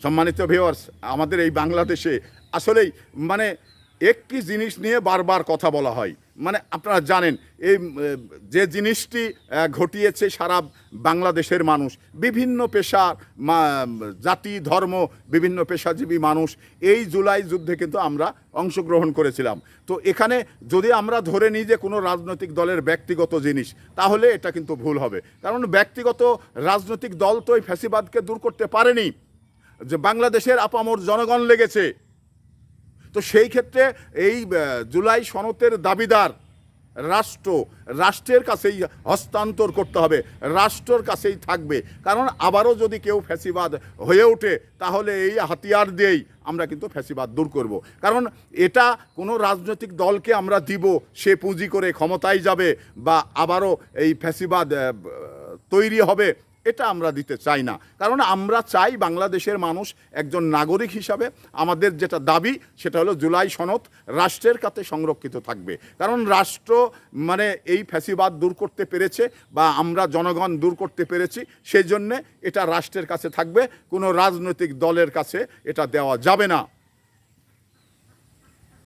সম্মানিত ভিউয়ার্স, আমাদের এই বাংলাদেশে আসলেই মানে একটি জিনিস নিয়ে বারবার কথা বলা হয়। মানে আপনারা জানেন এই যে জিনিসটি ঘটিয়েছে সারা বাংলাদেশের মানুষ, বিভিন্ন পেশা, জাতি, ধর্ম, বিভিন্ন পেশাজীবী মানুষ এই জুলাই যুদ্ধে কিন্তু আমরা অংশগ্রহণ করেছিলাম। তো এখানে যদি আমরা ধরে নিই যে কোনো রাজনৈতিক দলের ব্যক্তিগত জিনিস, তাহলে এটা কিন্তু ভুল হবে। কারণ ব্যক্তিগত রাজনৈতিক দল তো এই ফ্যাসিবাদকে দূর করতে পারেনি, যে বাংলাদেশের আপামর জনগণ লেগেছে। তো সেই ক্ষেত্রে এই জুলাই সনদের দাবিদার রাষ্ট্রের কাছেই হস্তান্তর করতে হবে, রাষ্ট্রের কাছেই থাকবে। কারণ আবারও যদি কেউ ফ্যাসিবাদ হয়ে ওঠে, তাহলে এই হাতিয়ার দিয়েই আমরা কিন্তু ফ্যাসিবাদ দূর করব। কারণ এটা কোনো রাজনৈতিক দলকে আমরা দিব, সে পুঁজি করে ক্ষমতায় যাবে বা আবারও এই ফ্যাসিবাদ তৈরি হবে, এটা আমরা দিতে চাই না। কারণ আমরা চাই বাংলাদেশের মানুষ একজন নাগরিক হিসাবে আমাদের যেটা দাবি, সেটা হলো জুলাই সনদ রাষ্ট্রের কাছে সংরক্ষিত থাকবে। কারণ রাষ্ট্র মানে এই ফ্যাসিবাদ দূর করতে পেরেছে বা আমরা জনগণ দূর করতে পেরেছি, সেই জন্যে এটা রাষ্ট্রের কাছে থাকবে, কোনো রাজনৈতিক দলের কাছে এটা দেওয়া যাবে না।